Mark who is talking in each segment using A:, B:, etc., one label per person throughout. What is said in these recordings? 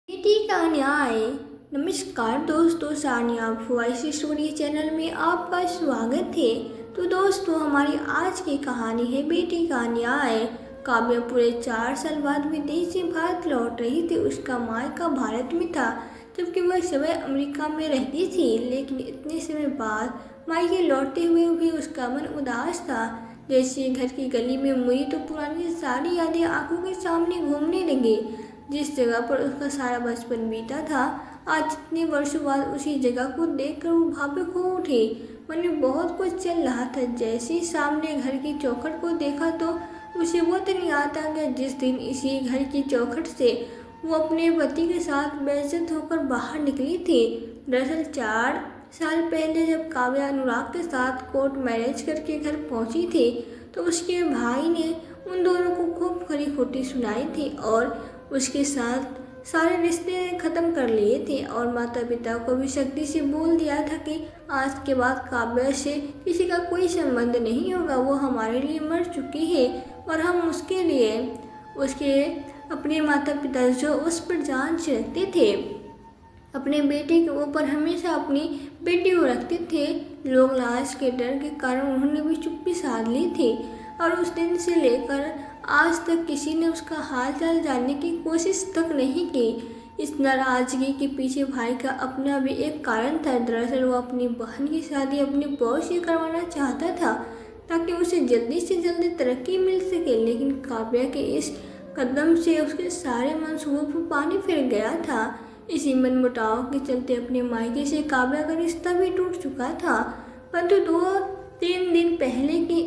A: बेटी का न्याय। नमस्कार दोस्तों, सानिया वॉइस स्टोरी चैनल में आपका स्वागत है। तो दोस्तों, हमारी आज की कहानी है बेटी का न्याय। काव्या पूरे 4 साल बाद विदेश से भारत लौट रही थी। उसका मायका भारत में था, जबकि वह समय अमेरिका में रहती थी। लेकिन इतने समय बाद मायके लौटते हुए भी उसका मन उदास था। जैसे घर की गली में मुड़ी तो पुरानी सारी यादें आंखों के सामने घूमने लगी। जिस जगह पर उसका सारा बचपन बीता था, आज इतने वर्षों बाद उसी जगह को देखकर वो भावुक हो उठी। मन में बहुत कुछ चल रहा था। जैसे ही सामने घर की चौखट को देखा तो उसे वो दिन याद आ गया जिस दिन इसी घर की चौखट से वो अपने पति के साथ बेइज्जत होकर बाहर निकली थी। दरअसल 4 साल पहले जब काव्या अनुराग के साथ कोर्ट मैरिज करके घर पहुंची थी, तो उसके भाई ने उन दोनों को खूब खरी खोटी सुनाई थी और उसके साथ सारे रिश्ते ख़त्म कर लिए थे। और माता पिता को भी सख्ती से बोल दिया था कि आज के बाद काव्या से किसी का कोई संबंध नहीं होगा। वो हमारे लिए मर चुकी है और हम उसके लिए उसके अपने माता पिता जो उस पर जान से रखते थे, अपने बेटे के ऊपर हमेशा अपनी बेटी को रखते थे। लोग लाश के डर के कारण उन्होंने भी चुप्पी साध ली थी और उस दिन से लेकर आज तक किसी ने उसका हाल चाल जानने की कोशिश तक नहीं की। इस नाराजगी के पीछे भाई का अपना भी एक कारण था। दरअसल वो अपनी बहन की शादी अपनी बहू से करवाना चाहता था ताकि उसे जल्दी से जल्दी तरक्की मिल सके। लेकिन काव्या के इस कदम से उसके सारे मंसूबों पर पानी फिर गया था। इसी मनमुटाव के चलते अपने मायके से काव्या का रिश्ता भी टूट चुका था। परंतु 2-3 दिन पहले की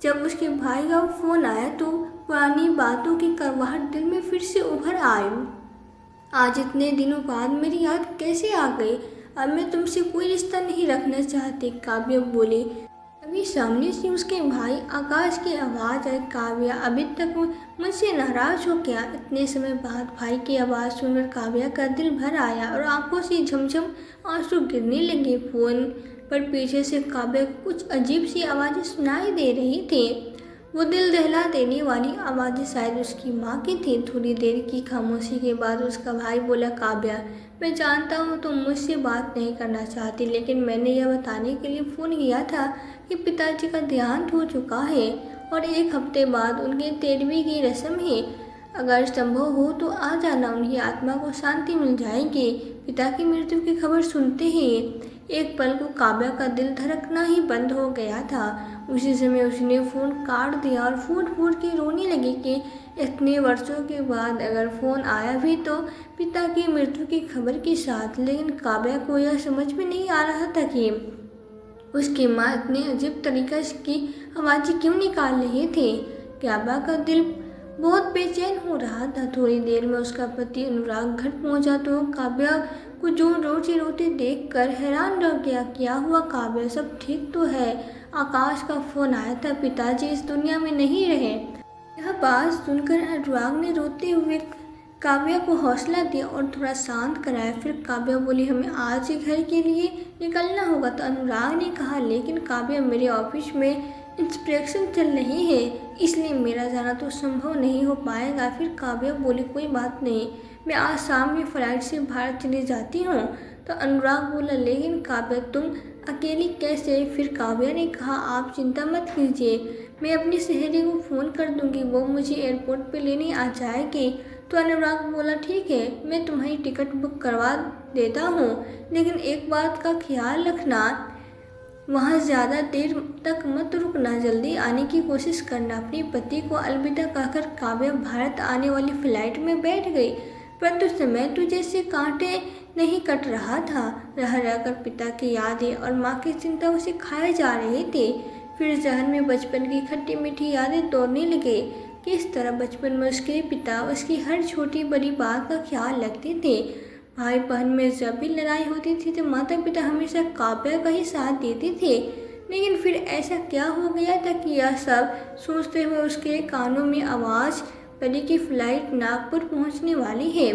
A: जब उसके भाई का फोन आया तो पुरानी बातों की करवाहट दिल में फिर से उभर आई। आज इतने दिनों बाद मेरी याद कैसे आ गई? अब मैं तुमसे कोई रिश्ता नहीं रखना चाहती, काव्या बोली। तभी सामने से उसके भाई आकाश की आवाज़ आई, काव्या अभी तक मुझसे नाराज हो गया? इतने समय बाद भाई की आवाज़ सुनकर काव्या का दिल भर आया और आंखों से झमझम आंसू गिरने लगे। फोन पर पीछे से काव्या कुछ अजीब सी आवाज़ें सुनाई दे रही थी। वो दिल दहला देने वाली आवाज़ें शायद उसकी माँ की थी। थोड़ी देर की खामोशी के बाद उसका भाई बोला, काव्या मैं जानता हूँ तुम मुझसे बात नहीं करना चाहती, लेकिन मैंने यह बताने के लिए फ़ोन किया था कि पिताजी का देहांत हो चुका है और 1 हफ्ते बाद उनके 13वीं की रस्म है। अगर संभव हो तो आ जाना, उनकी आत्मा को शांति मिल जाएगी। पिता की मृत्यु की खबर सुनते ही एक पल को काव्या का दिल धड़कना ही बंद हो गया था। उसी समय उसने फ़ोन काट दिया और फूट फूट के रोने लगी कि इतने वर्षों के बाद अगर फ़ोन आया भी तो पिता की मृत्यु की खबर के साथ। लेकिन काव्या को यह समझ में नहीं आ रहा था कि उसकी माँ इतने अजीब तरीके की आवाज़ें क्यों निकाल रही थी। काव्या का दिल बहुत बेचैन हो रहा था। थोड़ी देर में उसका पति अनुराग घर पहुंचा तो काव्या को जोर जोर से रोते देखकर हैरान रह गया। क्या हुआ काव्या, सब ठीक तो है? आकाश का फोन आया था, पिताजी इस दुनिया में नहीं रहे। यह बात सुनकर अनुराग ने रोते हुए काव्या को हौसला दिया और थोड़ा शांत कराया। फिर काव्या बोली, हमें आज ही घर के लिए निकलना होगा। तो अनुराग ने कहा, लेकिन काव्या मेरे ऑफिस में इंस्पेक्शन चल रही है, इसलिए मेरा जाना तो संभव नहीं हो पाएगा। फिर काव्या बोली, कोई बात नहीं, मैं आज शाम में फ्लाइट से भारत चली जाती हूँ। तो अनुराग बोला, लेकिन काव्या तुम अकेली कैसे? फिर काव्या ने कहा, आप चिंता मत कीजिए, मैं अपनी सहेली को फ़ोन कर दूंगी, वो मुझे एयरपोर्ट पे लेने आ जाएगी। तो अनुराग बोला, ठीक है, मैं तुम्हारी टिकट बुक करवा देता हूँ, लेकिन एक बात का ख्याल रखना, वहाँ ज़्यादा देर तक मत रुकना, जल्दी आने की कोशिश करना। अपने पति को अलविदा कहकर काव्या भारत आने वाली फ्लाइट में बैठ गई। परंतु समय तो जैसे कांटे नहीं कट रहा था। रह रहकर पिता की यादें और माँ की चिंता उसे खाए जा रही थी। फिर जहन में बचपन की खट्टी मीठी यादें दौड़ने लगे। किस तरह बचपन में उसके पिता उसकी हर छोटी बड़ी बात का ख्याल रखते थे। भाई बहन में जब भी लड़ाई होती थी तो माता पिता हमेशा काव्या का ही साथ देते थे। लेकिन फिर ऐसा क्या हो गया था कि यह सब सोचते हुए उसके कानों में आवाज़ पड़ी कि फ्लाइट नागपुर पहुंचने वाली है,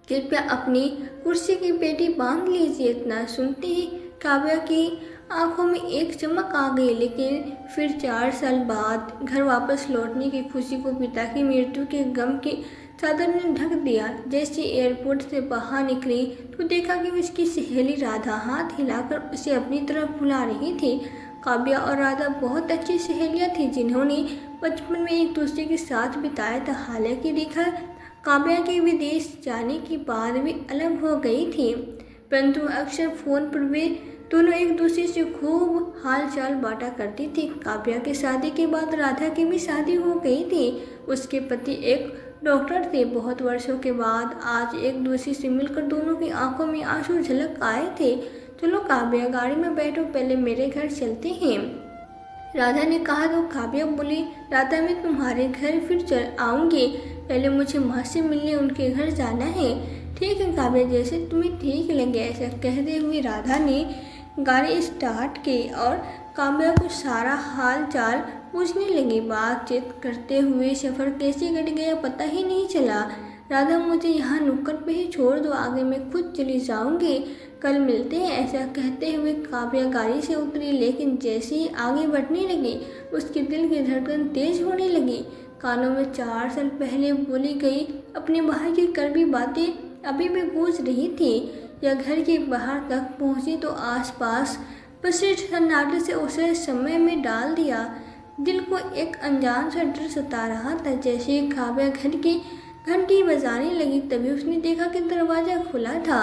A: कृपया अपनी कुर्सी की पेटी बांध लीजिए। इतना सुनते ही काव्या की आंखों में एक चमक आ गई। लेकिन फिर 4 साल बाद घर वापस लौटने की खुशी को पिता की मृत्यु के गम के चादर ने ढक दिया। जैसे एयरपोर्ट से बाहर निकली तो देखा कि उसकी सहेली राधा हाथ हिलाकर उसे अपनी तरफ बुला रही थी। काव्या और राधा बहुत अच्छी सहेलियां थीं जिन्होंने बचपन में एक दूसरे के साथ बिताया था। हालांकि रेखा काव्या के विदेश जाने के बाद भी अलग हो गई थी, परंतु अक्सर फ़ोन पर वे दोनों एक दूसरे से खूब हाल चाल बांटा करती थी। काव्या की शादी के बाद राधा की भी शादी हो गई थी। उसके पति एक डॉक्टर थे। बहुत वर्षों के बाद आज एक दूसरे से मिलकर दोनों की आंखों में आंसू झलक आए थे। चलो काव्या, गाड़ी में बैठो, पहले मेरे घर चलते हैं, राधा ने कहा। तो काव्या बोली, राधा मैं तुम्हारे घर फिर चल आऊँगी, पहले मुझे माँ से मिलने उनके घर जाना है। ठीक है काव्या, जैसे तुम्हें ठीक लगे। ऐसा कहते हुए राधा ने गाड़ी स्टार्ट की और काव्या को सारा हाल चाल पूछने लगी। बातचीत करते हुए सफ़र कैसे कट गया पता ही नहीं चला। राधा, मुझे यहाँ नुक्कड़ पे ही छोड़ दो, आगे मैं खुद चली जाऊँगी, कल मिलते हैं। ऐसा कहते हुए काव्या गाड़ी से उतरी, लेकिन जैसे ही आगे बढ़ने लगी उसके दिल की धड़कन तेज होने लगी। कानों में 4 साल पहले बोली गई अपने भाई की कड़वी बातें अभी भी गूंज रही थी। या घर के बाहर तक पहुंची तो आसपास बसे सन्नाटे से उसे समय में डाल दिया। दिल को एक अनजान सा डर सता रहा था। जैसे ही काव्या घर की घंटी बजाने लगी तभी उसने देखा कि दरवाज़ा खुला था।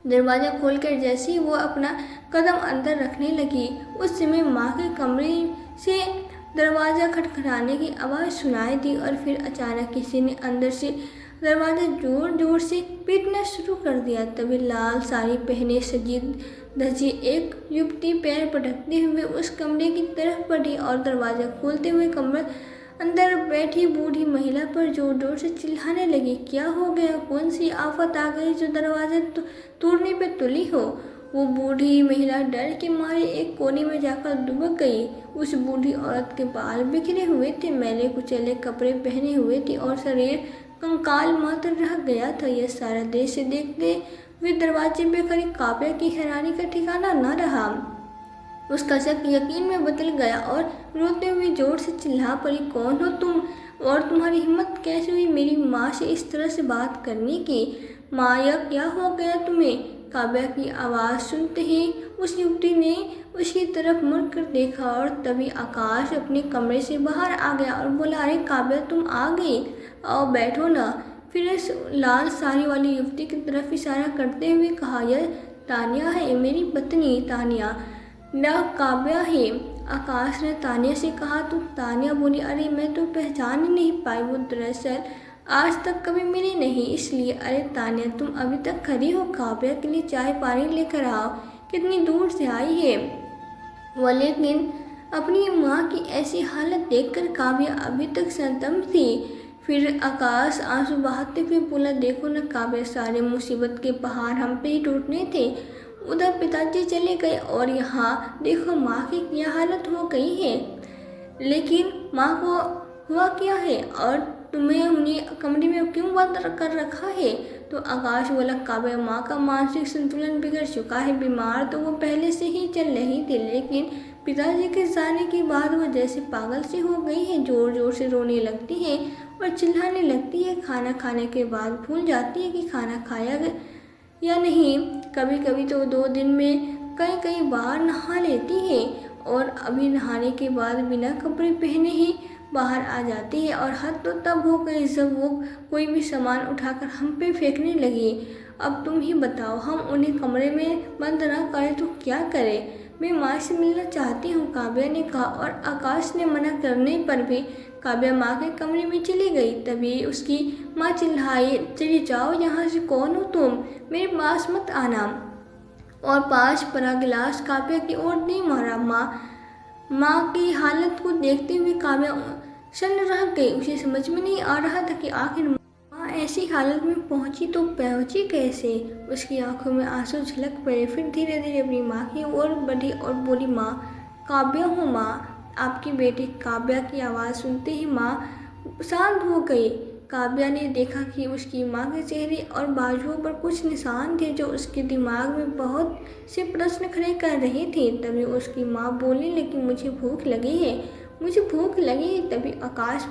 A: दरवाज़ा खोलकर जैसे ही वो अपना कदम अंदर रखने लगी उस समय माँ के कमरे से दरवाज़ा खटखटाने की आवाज़ सुनाई दी और फिर अचानक किसी ने अंदर से दरवाज़ा जोर जोर से पीटना शुरू कर दिया। तभी लाल साड़ी पहने सजी धजी एक युवती पैर पटकते हुए उस कमरे की तरफ बढ़ी और दरवाज़ा खोलते हुए कमरे अंदर बैठी बूढ़ी महिला पर जोर जोर से चिल्लाने लगी। क्या हो गया? कौन सी आफत आ गई जो दरवाज़ा तोड़ने पे तुली हो? वो बूढ़ी महिला डर के मारे एक कोने में जाकर दुबक गई। उस बूढ़ी औरत के बाल बिखरे हुए थे, मैले कुचले कपड़े पहने हुए थे और शरीर कंकाल मात्र रह गया था। यह सारा दृश्य देखते हुए दरवाजे पे खड़ी काव्या की हैरानी का ठिकाना न रहा। उसका शक यकीन में बदल गया और रोते हुए जोर से चिल्ला पड़ी, कौन हो तुम और तुम्हारी हिम्मत कैसे हुई मेरी माँ से इस तरह से बात करने की? माँ, यह क्या हो गया तुम्हें? काव्या की आवाज़ सुनते ही उस युवती ने उसकी तरफ मुड़कर देखा और तभी आकाश अपने कमरे से बाहर आ गया और बोला, अरे काव्या, तुम आ गई, आओ बैठो ना। फिर इस लाल साड़ी वाली युवती की तरफ इशारा करते हुए कहा, यह तानिया है, मेरी पत्नी तानिया। न काव्या है। आकाश ने तानिया से कहा। तो तानिया बोली, अरे मैं तो पहचान ही नहीं पाई, वो दरअसल आज तक कभी मिली नहीं इसलिए। अरे तानिया, तुम अभी तक खड़ी हो, काव्या के लिए चाय पानी लेकर आओ, कितनी दूर से आई है वो। लेकिन अपनी माँ की ऐसी हालत देखकर काव्या अभी तक संतम थी। फिर आकाश आंसू बहाते हुए बोला, देखो न काव्या, सारे मुसीबत के पहाड़ हम पे ही टूटने थे। उधर पिताजी चले गए और यहाँ देखो माँ की क्या हालत हो गई है। लेकिन माँ को हुआ क्या है और तुम्हें उन्हें कमरे में क्यों बंद कर रखा है? तो आकाश बोला, काव्या, माँ का मानसिक संतुलन बिगड़ चुका है, बीमार तो वो पहले से ही चल रही थी, लेकिन पिताजी के जाने के बाद वो जैसे पागल सी हो गई है, जोर जोर से रोने लगती है और चिल्लाने लगती है। खाना खाने के बाद भूल जाती है कि खाना खाया या नहीं। कभी कभी तो 2 दिन में कई बार नहा लेती है और अभी नहाने के बाद बिना कपड़े पहने ही बाहर आ जाती है। और हद तो तब हो गई जब वो कोई भी सामान उठाकर हम पे फेंकने लगी। अब तुम ही बताओ, हम उन्हें कमरे में बंद ना करें तो क्या करें? मैं माँ से मिलना चाहती हूँ, काव्या ने कहा। और आकाश ने मना करने पर भी काव्या माँ के कमरे में चली गई। तभी उसकी माँ चिल्लाई, चली जाओ यहाँ से, कौन हो तुम, मेरे पास मत आना। और 5 बड़ा गिलास काव्या की ओर नहीं मारा। माँ की हालत को देखते हुए काव्या सन्न रह गई। उसे समझ में नहीं आ रहा था कि आखिर माँ ऐसी हालत में पहुंची कैसे। उसकी आंखों में आंसू झलक पड़े। फिर धीरे धीरे अपनी माँ की ओर बढ़ी और बोली, माँ, काव्या हूँ माँ, आपकी बेटी काव्या की आवाज़ सुनते ही माँ शांत हो गई। काव्या ने देखा कि उसकी माँ के चेहरे और बाजुओं पर कुछ निशान थे जो उसके दिमाग में बहुत से प्रश्न खड़े कर रहे थे। तभी उसकी माँ बोलने लगी, मुझे भूख लगी है, मुझे भूख लगी है। तभी आकाश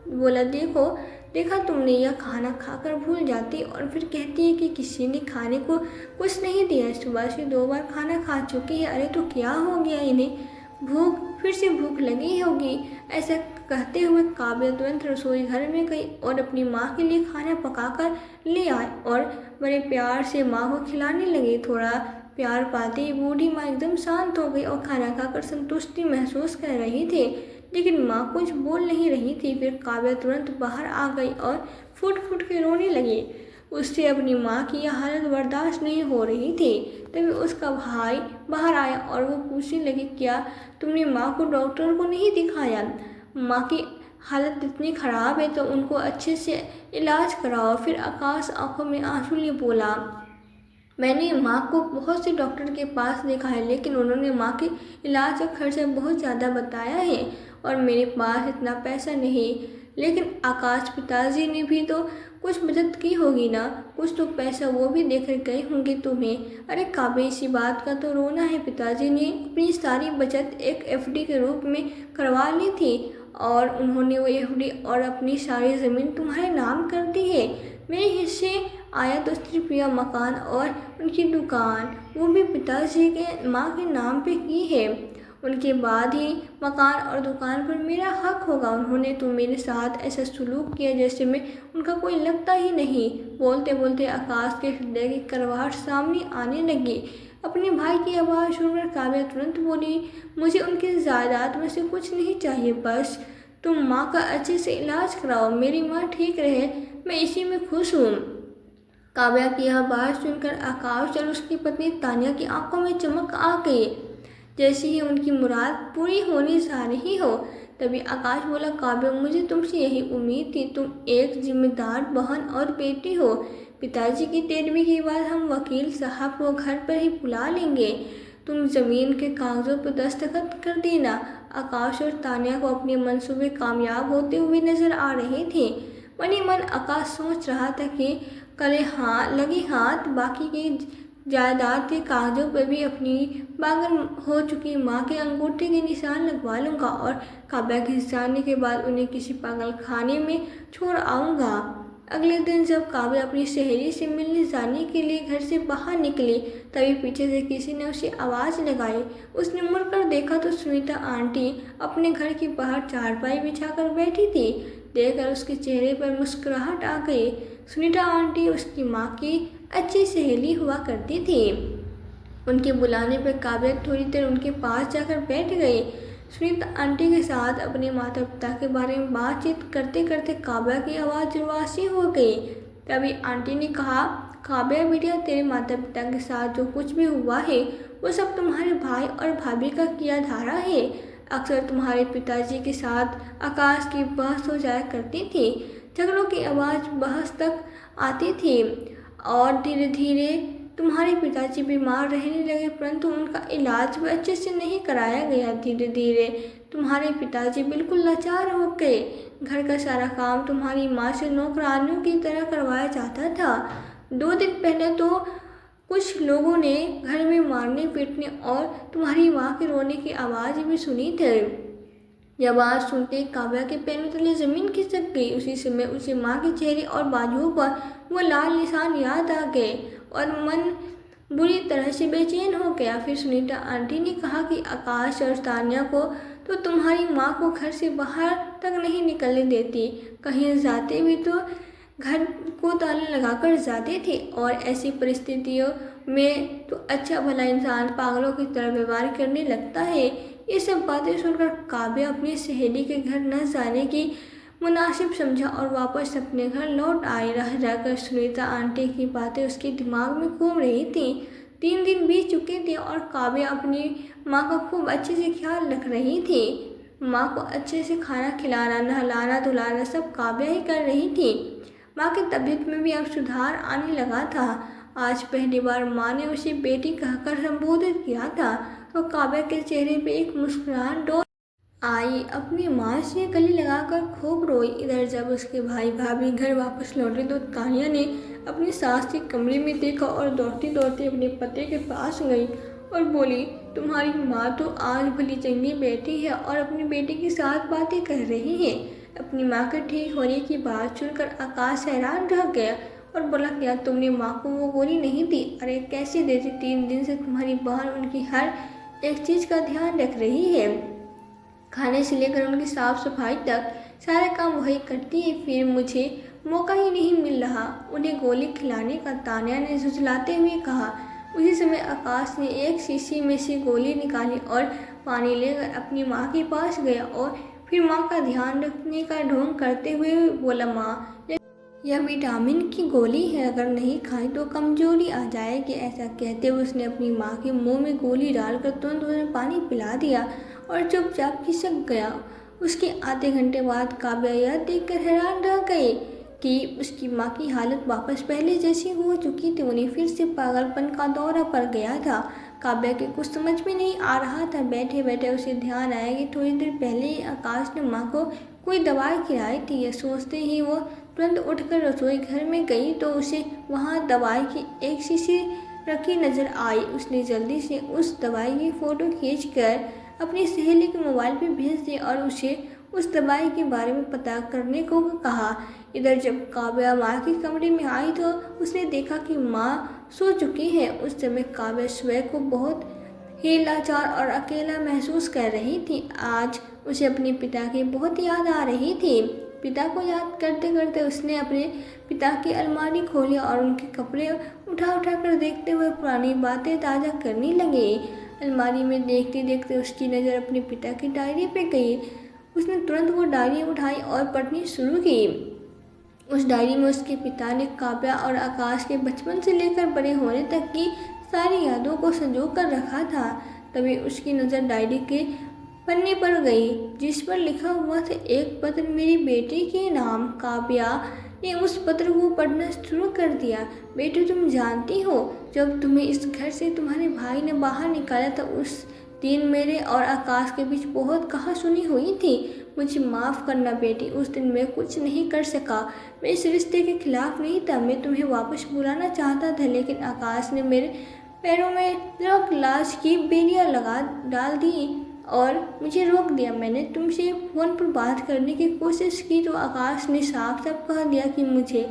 A: बोला, देखो देखा तुमने, यह खाना खाकर भूल जाती और फिर कहती है कि किसी ने खाने को कुछ नहीं दिया। सुबह से 2 बार खाना खा चुकी है। अरे तो क्या हो गया इन्हें, फिर से भूख लगी होगी। ऐसा कहते हुए काव्या तुरंत रसोई घर में गई और अपनी माँ के लिए खाना पकाकर ले आई और बड़े प्यार से माँ को खिलाने लगी। थोड़ा प्यार पाते ही बूढ़ी माँ एकदम शांत हो गई और खाना खाकर संतुष्टि महसूस कर रही थी, लेकिन माँ कुछ बोल नहीं रही थी। फिर काव्या तुरंत बाहर आ गई और फुट फुट के रोने लगी। उससे अपनी माँ की यह हालत बर्दाश्त नहीं हो रही थी। तभी उसका भाई बाहर आया और वो पूछने लगे, क्या तुमने माँ को डॉक्टर को नहीं दिखाया? माँ की हालत इतनी ख़राब है तो उनको अच्छे से इलाज कराओ। फिर आकाश आंखों में आंसू लिए बोला, मैंने माँ को बहुत से डॉक्टर के पास देखा है, लेकिन उन्होंने माँ के इलाज का खर्चा बहुत ज़्यादा बताया है और मेरे पास इतना पैसा नहीं। लेकिन आकाश, पिताजी ने भी तो कुछ मदद की होगी ना, कुछ तो पैसा वो भी देकर गए होंगे तुम्हें। अरे काव्य, इसी बात का तो रोना है। पिताजी ने अपनी सारी बचत एक एफडी के रूप में करवा ली थी और उन्होंने वो एफडी और अपनी सारी ज़मीन तुम्हारे नाम कर दी है। मेरे हिस्से आया तो सिर्फ यह मकान और उनकी दुकान, वो भी पिताजी के माँ के नाम पे की है। उनके बाद ही मकान और दुकान पर मेरा हक होगा। उन्होंने तो मेरे साथ ऐसा सलूक किया जैसे मैं उनका कोई लगता ही नहीं। बोलते बोलते आकाश के हृदय की करवाहट सामने आने लगी। अपने भाई की आवाज़ सुनकर काव्या तुरंत बोली, मुझे उनकी जायदाद में से कुछ नहीं चाहिए, बस तुम माँ का अच्छे से इलाज कराओ, मेरी माँ ठीक रहे, मैं इसी में खुश हूँ। काव्या की यह बात सुनकर आकाश और उसकी पत्नी तानिया की आंखों में चमक आ गई, जैसे ही उनकी मुराद पूरी होने जा रही हो। तभी आकाश बोला, काव्या, मुझे तुमसे यही उम्मीद थी, तुम एक जिम्मेदार बहन और बेटी हो। पिताजी की तेरहवीं के बाद हम वकील साहब को घर पर ही बुला लेंगे, तुम ज़मीन के कागज़ों पर दस्तखत कर देना। आकाश और तानिया को अपने मंसूबे कामयाब होते हुए नजर आ रहे थे। मन ही मन आकाश सोच रहा था कि कल लगे हाथ बाकी की जायदाद के कागजों पर भी अपनी पागल हो चुकी माँ के अंगूठे के निशान लगवा लूँगा और काव्या के जाने के बाद उन्हें किसी पागल खाने में छोड़ आऊँगा। अगले दिन जब काव्या अपनी सहेली से मिलने जाने के लिए घर से बाहर निकली, तभी पीछे से किसी ने उसे आवाज़ लगाई। उसने मुड़कर देखा तो सुनीता आंटी अपने घर के बाहर चारपाई बिछाकर बैठी थी। देखकर उसके चेहरे पर मुस्कुराहट आ गई। सुनीता आंटी उसकी माँ की अच्छी सहेली हुआ करती थी। उनके बुलाने पर काव्या थोड़ी देर उनके पास जाकर बैठ गई। सुनीता आंटी के साथ अपने माता पिता के बारे में बातचीत करते करते काव्या की आवाज़ जुड़वासी हो गई। तभी आंटी ने कहा, काव्या बेटिया, तेरे माता पिता के साथ जो कुछ भी हुआ है वो सब तुम्हारे भाई और भाभी का किया धारा है। अक्सर तुम्हारे पिताजी के साथ आकाश की बहस हो जाया करती थी। झगड़ों की आवाज़ बहस तक आती थी और धीरे धीरे तुम्हारे पिताजी बीमार रहने लगे, परंतु उनका इलाज भी अच्छे से नहीं कराया गया। धीरे धीरे तुम्हारे पिताजी बिल्कुल लाचार हो गए। घर का सारा काम तुम्हारी माँ से नौकरानियों की तरह करवाया जाता था। 2 दिन पहले तो कुछ लोगों ने घर में मारने पीटने और तुम्हारी माँ के रोने की आवाज़ भी सुनी थी। यह बात सुनते काव्या के पैरों तले ज़मीन खिसक गई। उसी समय उसे माँ के चेहरे और बाजुओं पर वो लाल निशान याद आ गए और मन बुरी तरह से बेचैन हो गया। फिर सुनीता आंटी ने कहा कि आकाश और तानिया को तो तुम्हारी माँ को घर से बाहर तक नहीं निकलने देती, कहीं जाते भी तो घर को ताला लगाकर जाते थे और ऐसी परिस्थितियों में तो अच्छा भला इंसान पागलों की तरह व्यवहार करने लगता है। ये सब बातें सुनकर काव्या अपनी सहेली के घर न जाने की मुनासिब समझा और वापस अपने घर लौट आई। रह रहकर सुनीता आंटी की बातें उसके दिमाग में घूम रही थी। 3 दिन बीत चुके थे और काव्या अपनी माँ का खूब अच्छे से ख्याल रख रही थी। माँ को अच्छे से खाना खिलाना, नहलाना धुलाना सब काव्या ही कर रही थी। माँ की तबीयत में भी अब सुधार आने लगा था। आज पहली बार माँ ने उसे बेटी कहकर संबोधित किया था तो काव्या के चेहरे पे एक मुस्कुराहट डोल आई। अपनी माँ से गले लगाकर खूब रोई। इधर जब उसके भाई भाभी घर वापस लौटे तो तानिया ने अपनी सास के कमरे में देखा और दौड़ती दौड़ती अपने पति के पास गई और बोली, तुम्हारी माँ तो आज भली चंगी बैठी है और अपनी बेटी के साथ बातें कर रही है। अपनी माँ के ठीक होने की बात सुनकर आकाश हैरान रह गया और बोला, क्या तुमने माँ को वो गोली नहीं दी? अरे कैसे देती, 3 दिन से तुम्हारी बहन उनकी हर एक चीज़ का ध्यान रख रही है। खाने से लेकर उनकी साफ सफाई तक सारे काम वही करती है, फिर मुझे मौका ही नहीं मिल रहा उन्हें गोली खिलाने का, तान्या ने झुंझलाते हुए कहा। उसी समय आकाश ने एक शीशी में से गोली निकाली और पानी लेकर अपनी माँ के पास गया और फिर माँ का ध्यान रखने का ढोंग करते हुए बोला, माँ यह विटामिन की गोली है, अगर नहीं खाई तो कमजोरी आ जाएगी। ऐसा कहते हुए उसने अपनी माँ के मुंह में गोली डालकर तुरंत उन्हें पानी पिला दिया और चुपचाप खिसक गया। उसके आधे घंटे बाद काव्या यह देखकर हैरान रह गई कि उसकी माँ की हालत वापस पहले जैसी हो चुकी थी। उन्हें फिर से पागलपन का दौरा पड़ गया था। काव्या के कुछ समझ में नहीं आ रहा था। बैठे बैठे उसे ध्यान आया कि थोड़ी देर पहले ही आकाश ने माँ को कोई दवाई खिलाई थी। यह सोचते ही वो तुरंत उठकर रसोई घर में गई तो उसे वहाँ दवाई की एक शीशी रखी नजर आई। उसने जल्दी से उस दवाई की फ़ोटो खींचकर अपनी सहेली के मोबाइल पर भेज दी और उसे उस दवाई के बारे में पता करने को कहा। इधर जब काव्या माँ के कमरे में आई तो उसने देखा कि माँ सो चुकी है। उस समय काव्या स्वयं को बहुत ही लाचार और अकेला महसूस कर रही थी। आज उसे अपने पिता की बहुत याद आ रही थी। पिता को याद करते करते उसने अपने पिता की अलमारी खोली और उनके कपड़े उठा उठा कर देखते हुए पुरानी बातें ताज़ा करने लगी। अलमारी में देखते देखते उसकी नज़र अपने पिता की डायरी पे गई। उसने तुरंत वो डायरी उठाई और पढ़नी शुरू की। उस डायरी में उसके पिता ने काव्या और आकाश के बचपन से लेकर बड़े होने तक की सारी यादों को संजो कर रखा था। तभी उसकी नज़र डायरी के पन्ने पर गई जिस पर लिखा हुआ था, एक पत्र मेरी बेटी के नाम। काव्या ने उस पत्र को पढ़ना शुरू कर दिया। बेटी, तुम जानती हो, जब तुम्हें इस घर से तुम्हारे भाई ने बाहर निकाला था उस दिन मेरे और आकाश के बीच बहुत कहासुनी हुई थी। मुझे माफ़ करना बेटी, उस दिन मैं कुछ नहीं कर सका। मैं इस रिश्ते के खिलाफ नहीं था। मैं तुम्हें वापस बुलाना चाहता था, लेकिन आकाश ने मेरे पैरों में रॉक लाज की बेड़ियाँ लगा डाल दी और मुझे रोक दिया। मैंने तुमसे फ़ोन पर बात करने की कोशिश की तो आकाश ने साफ साफ कह दिया कि मुझे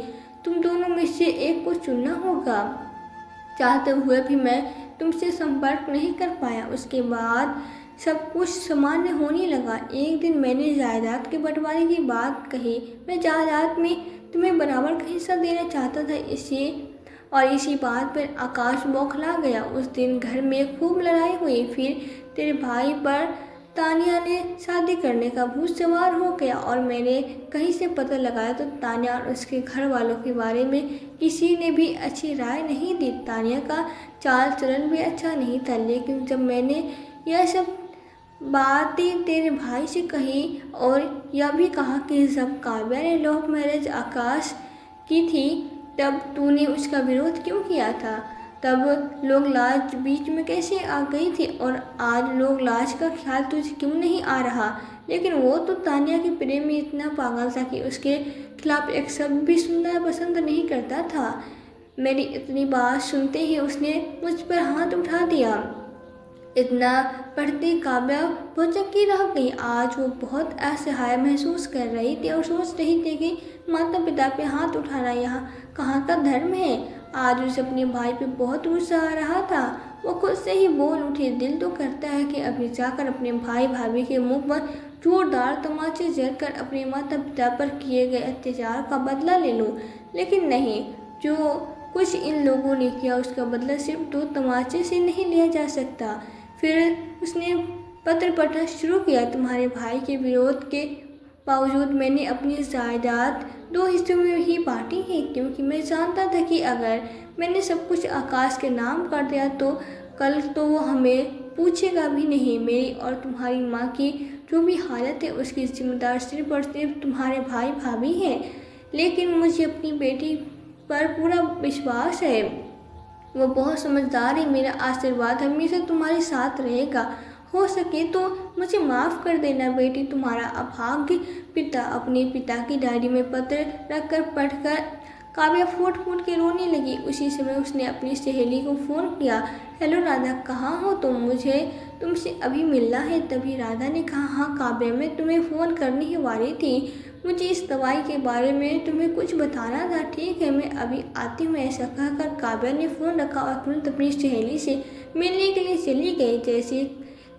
A: तुम दोनों में से एक को चुनना होगा। चाहते हुए भी मैं तुमसे संपर्क नहीं कर पाया। उसके बाद सब कुछ सामान्य होने लगा। एक दिन मैंने जायदाद के बंटवारे की बात कही। मैं जायदाद में तुम्हें बराबर का हिस्सा देना चाहता था। इसी बात पर आकाश बौखला गया। उस दिन घर में खूब लड़ाई हुई। फिर तेरे भाई पर तानिया ने शादी करने का भूत सवार हो गया और मैंने कहीं से पता लगाया तो तानिया और उसके घर वालों के बारे में किसी ने भी अच्छी राय नहीं दी। तानिया का चाल चलन भी अच्छा नहीं था, लेकिन जब मैंने यह सब बातें तेरे भाई से कही और यह भी कहा कि जब काव्या ने लव मैरिज आकाश की थी तब तूने उसका विरोध क्यों किया था? तब लोग लाज बीच में कैसे आ गई थी और आज लोग लाज का ख्याल तुझे क्यों नहीं आ रहा? लेकिन वो तो तानिया के प्रेम में इतना पागल था कि उसके खिलाफ एक शब्द भी सुनना पसंद नहीं करता था। मेरी इतनी बात सुनते ही उसने मुझ पर हाथ उठा दिया। इतना पढ़ते काव्या भौचक्की रह गई। आज वो बहुत असहाय महसूस कर रही थी और सोच रही थी कि माता पिता पे हाथ उठाना यहाँ कहाँ का धर्म है। आज उसे अपने भाई पे बहुत गुस्सा आ रहा था। वो खुद से ही बोल उठी, दिल तो करता है कि अभी जाकर अपने भाई भाभी के मुंह पर जोरदार तमाचे जड़कर अपने माता पिता पर किए गए अत्याचार का बदला ले लूं, लेकिन नहीं, जो कुछ इन लोगों ने किया उसका बदला सिर्फ 2 तमाचे से नहीं लिया जा सकता। फिर उसने पत्र पढ़ना शुरू किया। तुम्हारे भाई के विरोध के बावजूद मैंने अपनी जायदाद 2 हिस्सों में ही बांटी है, क्योंकि मैं जानता था कि अगर मैंने सब कुछ आकाश के नाम कर दिया तो कल तो वो हमें पूछेगा भी नहीं। मेरी और तुम्हारी माँ की जो भी हालत है उसकी जिम्मेदार सिर्फ और सिर्फ तुम्हारे भाई भाभी हैं। लेकिन मुझे अपनी बेटी पर पूरा विश्वास है, वो बहुत समझदार है। मेरा आशीर्वाद हमेशा तुम्हारे साथ रहेगा। हो सके तो मुझे माफ़ कर देना बेटी। तुम्हारा अभागे पिता। अपने पिता की डायरी में पत्र रखकर पढ़कर काव्या फूट फूट के रोने लगी। उसी समय उसने अपनी सहेली को फ़ोन किया। हेलो राधा, कहाँ हो तुम? मुझे तुमसे अभी मिलना है। तभी राधा ने कहा, हाँ काव्या, मैं तुम्हें फ़ोन करने ही वाली थी। मुझे इस दवाई के बारे में तुम्हें कुछ बताना था। ठीक है, मैं अभी आती हूँ। ऐसा कहकर काव्या ने फ़ोन रखा और तुरंत अपनी सहेली से मिलने के लिए चली गई। जैसे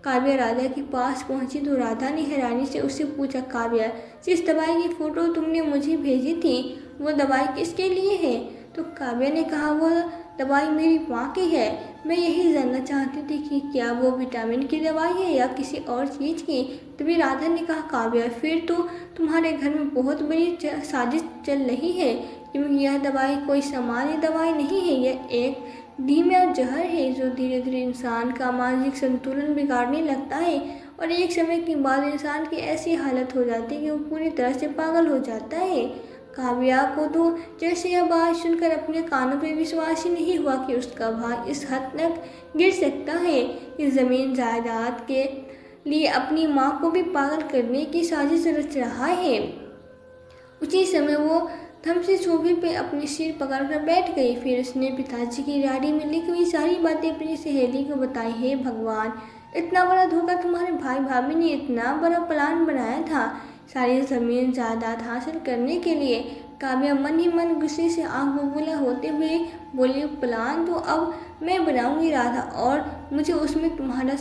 A: काव्या राधा के पास पहुंची तो राधा ने हैरानी से उससे पूछा, काव्या, जिस दवाई की फ़ोटो तुमने मुझे भेजी थी वो दवाई किसके लिए है? तो काव्या ने कहा, वो दवाई मेरी माँ की है। मैं यही जानना चाहती थी कि क्या वो विटामिन की दवाई है या किसी और चीज़ की। तभी राधा ने कहा, काव्या, फिर तो तुम्हारे घर में बहुत बड़ी साजिश चल रही है, क्योंकि यह दवाई कोई सामान्य दवाई नहीं है। यह एक धीमा जहर है जो धीरे धीरे इंसान का मानसिक संतुलन बिगाड़ने लगता है और एक समय के बाद इंसान की ऐसी हालत हो जाती है कि वो पूरी तरह से पागल हो जाता है। काव्या को तो जैसे यह बात सुनकर अपने कानों पे विश्वास ही नहीं हुआ कि उसका भाई इस हद तक गिर सकता है कि ज़मीन जायदाद के लिए अपनी माँ को भी पागल करने की साजिश रच रहा है। उसी समय वो थम से सोफे पे अपने सिर पकड़कर बैठ गई। फिर उसने पिताजी की डायरी में लिखी हुई सारी बातें अपनी सहेली को बताई। हे भगवान, इतना बड़ा धोखा! तुम्हारे भाई भाभी ने इतना बड़ा प्लान बनाया था सारी ज़मीन जायदाद हासिल करने के लिए। काव्या मन ही मन गुस्से से आंख बबूला होते हुए बोली, प्लान तो अब मैं बनाऊंगी राधा, और मुझे उसमें तुम्हारा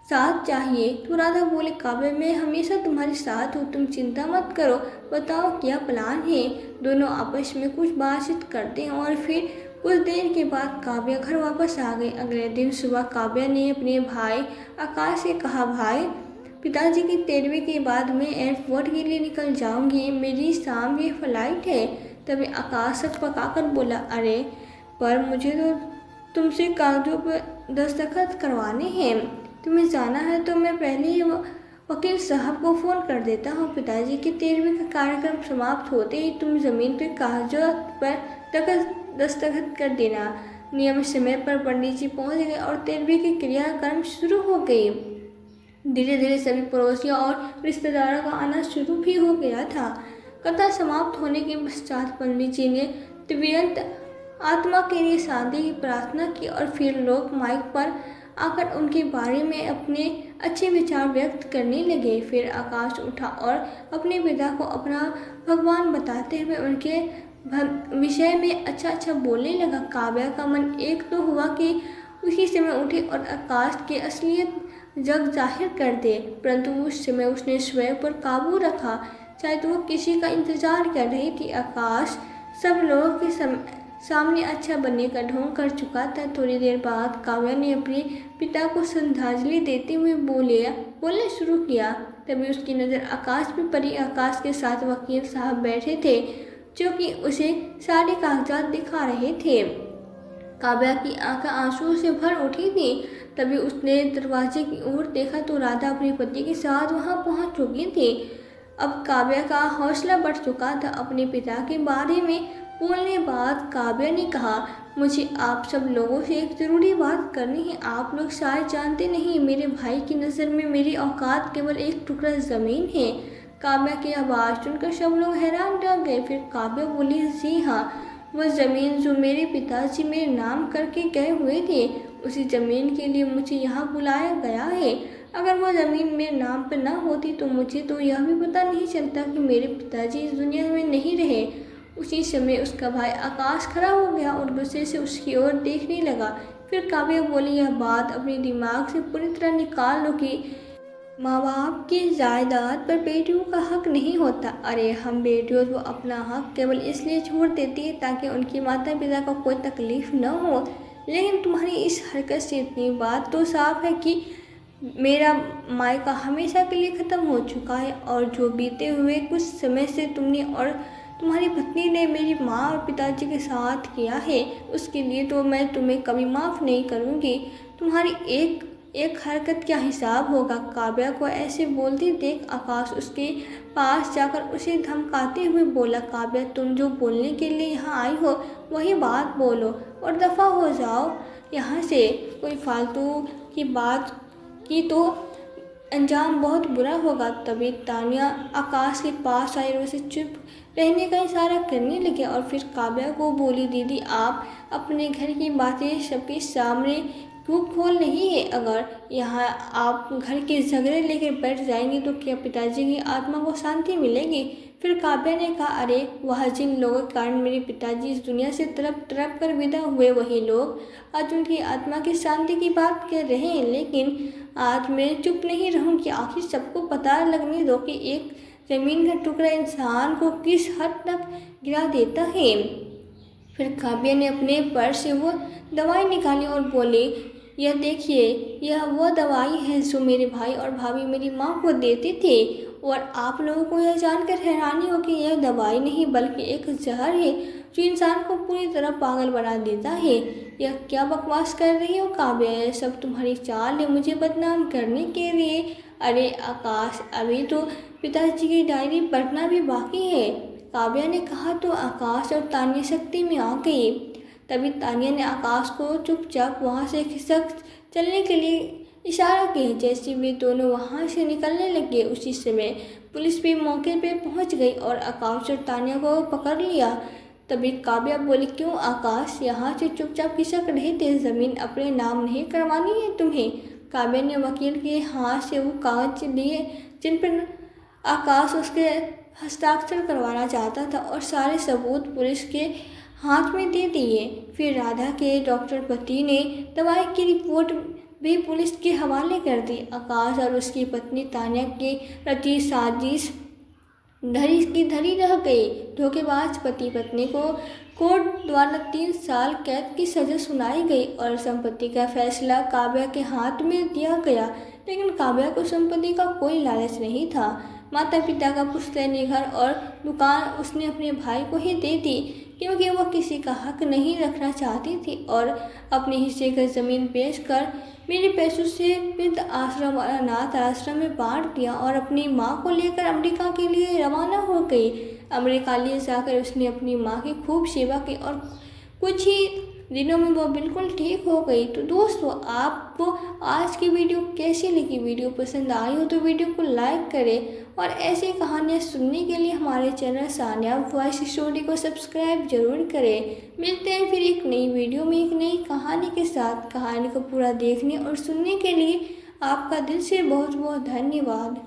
A: साथ चाहिए। तो राधा बोले, काव्या, मैं हमेशा तुम्हारे साथ हूँ, तुम चिंता मत करो। बताओ क्या प्लान है? दोनों आपस में कुछ बातचीत करते हैं और फिर कुछ देर के बाद काव्या घर वापस आ गई। अगले दिन सुबह काव्या ने अपने भाई आकाश से कहा, भाई, पिताजी की 13वीं के बाद मैं एयरपोर्ट के लिए निकल जाऊंगी, मेरी शाम की फ्लाइट है। तभी आकाश सच पकाकर बोला, अरे पर मुझे तो तुमसे कागजों पर दस्तखत करवाने हैं। तुम्हें जाना है तो मैं पहले ही वकील साहब को फ़ोन कर देता हूँ। पिताजी की 13वीं का कार्यक्रम समाप्त होते ही तुम ज़मीन के कागजों पर दस्तखत कर देना। नियमित समय पर पंडित जी पहुँच गए और 13वीं की क्रियाक्रम शुरू हो गई। धीरे धीरे सभी पड़ोसियों और रिश्तेदारों का आना शुरू भी हो गया था। कथा समाप्त होने के पश्चात पंडित जी ने त्रियंत आत्मा के लिए शांति की प्रार्थना की और फिर लोग माइक पर आकर उनके बारे में अपने अच्छे विचार व्यक्त करने लगे। फिर आकाश उठा और अपने पिता को अपना भगवान बताते हुए उनके विषय में अच्छा बोलने लगा। काव्या का मन एक तो हुआ कि उसी समय उठे और आकाश की असलियत जग जाहिर कर दे, परंतु उस समय उसने स्वयं पर काबू रखा। शायद वो किसी का इंतजार कर रही थी। आकाश सब लोगों के सामने अच्छा बनने का ढोंग कर चुका था। थोड़ी देर बाद काव्या ने अपने पिता को श्रद्धांजलि देते हुए बोलना शुरू किया। तभी उसकी नज़र आकाश पे पड़ी। आकाश के साथ वकील साहब बैठे थे जो कि उसे सारे कागजात दिखा रहे थे। काव्या की आंखें आंसुओं से भर उठी थी। तभी उसने दरवाजे की ओर देखा तो राधा अपने पति के साथ वहां पहुंच चुकी थी। अब काव्या का हौसला बढ़ चुका था। अपने पिता के बारे में बोलने बाद काव्या ने कहा, मुझे आप सब लोगों से एक ज़रूरी बात करनी है। आप लोग शायद जानते नहीं, मेरे भाई की नज़र में मेरी औकात केवल एक टुकड़ा ज़मीन है। काव्या की आवाज़ सुनकर सब लोग हैरान रह गए। फिर काव्या बोली, जी हाँ, वह ज़मीन जो मेरे पिताजी मेरे नाम करके गए हुए थे, उसी ज़मीन के लिए मुझे यहाँ बुलाया गया है। अगर वह ज़मीन मेरे नाम पर ना होती तो मुझे तो यह भी पता नहीं चलता कि मेरे पिताजी इस दुनिया में नहीं रहे। उसी समय उसका भाई आकाश खड़ा हो गया और गुस्से से उसकी ओर देखने लगा। फिर काव्या बोली, यह बात अपने दिमाग से पूरी तरह निकाल लो कि माँ बाप की जायदाद पर बेटियों का हक नहीं होता। अरे हम बेटियों को अपना हक केवल इसलिए छोड़ देती है ताकि उनके माता पिता को कोई तकलीफ न हो। लेकिन तुम्हारी इस हरकत से इतनी बात तो साफ है कि मेरा मायका हमेशा के लिए ख़त्म हो चुका है, और जो बीते हुए कुछ समय से तुमने और तुम्हारी पत्नी ने मेरी माँ और पिताजी के साथ किया है, उसके लिए तो मैं तुम्हें कभी माफ़ नहीं करूँगी। तुम्हारी एक हरकत क्या हिसाब होगा। काव्या को ऐसे बोलते देख आकाश उसके पास जाकर उसे धमकाते हुए बोला, काव्या, तुम जो बोलने के लिए यहाँ आई हो वही बात बोलो और दफ़ा हो जाओ यहाँ से। कोई फालतू की बात की तो अंजाम बहुत बुरा होगा। तभी तानिया आकाश के पास आई और उसे चुप रहने का इशारा करने लगे और फिर काव्या को बोली, दीदी, आप अपने घर की बातें सबके सामने क्यों खोल रही है? अगर यहाँ आप घर के झगड़े लेकर बैठ जाएंगी तो क्या पिताजी की आत्मा को शांति मिलेगी? फिर काव्या ने कहा, अरे वह जिन लोगों के कारण मेरे पिताजी इस दुनिया से तड़प तड़प कर विदा हुए, वही लोग आज उनकी आत्मा की शांति की बात कर रहे हैं। लेकिन आज मैं चुप नहीं रहूंगी। आखिर सबको पता लगने दो कि एक ज़मीन का टुकड़ा इंसान को किस हद तक गिरा देता है। फिर काव्या ने अपने पर्स से वो दवाई निकाली और बोली, यह देखिए, यह वो दवाई है जो मेरे भाई और भाभी मेरी माँ को देते थे। और आप लोगों को यह जानकर हैरानी हो कि यह दवाई नहीं बल्कि एक जहर है जो इंसान को पूरी तरह पागल बना देता है। यह क्या बकवास कर रही हो काव्या? यह सब तुम्हारी चाल है मुझे बदनाम करने के लिए। अरे आकाश, अभी तो पिताजी की डायरी पढ़ना भी बाकी है, काव्या ने कहा। तो आकाश और तानिया शक्ति में आ गई। तभी तानिया ने आकाश को चुपचाप वहाँ से खिसक चलने के लिए इशारा किया। जैसे वे दोनों वहाँ से निकलने लगे, उसी समय पुलिस भी मौके पर पहुँच गई और आकाश और तानिया को पकड़ लिया। तभी काव्या बोली, क्यों आकाश, यहाँ से चुपचाप खिसक रहे थे? ज़मीन अपने नाम नहीं करवानी है तुम्हें? काव्या ने वकील के हाथ से वो कागज लिए जिन पर आकाश उसके हस्ताक्षर करवाना चाहता था और सारे सबूत पुलिस के हाथ में दे दिए। फिर राधा के डॉक्टर पति ने दवाई की रिपोर्ट भी पुलिस के हवाले कर दी। आकाश और उसकी पत्नी तानिया के प्रति साजिश धरी की धरी रह गई। धोखेबाज पति पत्नी को कोर्ट द्वारा 3 साल कैद की सज़ा सुनाई गई और संपत्ति का फैसला काव्या के हाथ में दिया गया। लेकिन काव्या को संपत्ति का कोई लालच नहीं था। माता पिता का पुश्तैनी घर और दुकान उसने अपने भाई को ही दे दी, क्योंकि वह किसी का हक नहीं रखना चाहती थी। और अपने हिस्से की ज़मीन बेचकर मेरे पैसों से वृद्ध आश्रम और अनाथ आश्रम में बांट दिया और अपनी माँ को लेकर अमेरिका के लिए रवाना हो गई। अमेरिका ले जाकर उसने अपनी माँ की खूब सेवा की और कुछ ही दिनों में वो बिल्कुल ठीक हो गई। तो दोस्तों, आपको आज की वीडियो कैसी लगी? वीडियो पसंद आई हो तो वीडियो को लाइक करें और ऐसी कहानियाँ सुनने के लिए हमारे चैनल सान्या वॉइस स्टोरी को सब्सक्राइब जरूर करें। मिलते हैं फिर एक नई वीडियो में एक नई कहानी के साथ। कहानी को पूरा देखने और सुनने के लिए आपका दिल से बहुत बहुत धन्यवाद।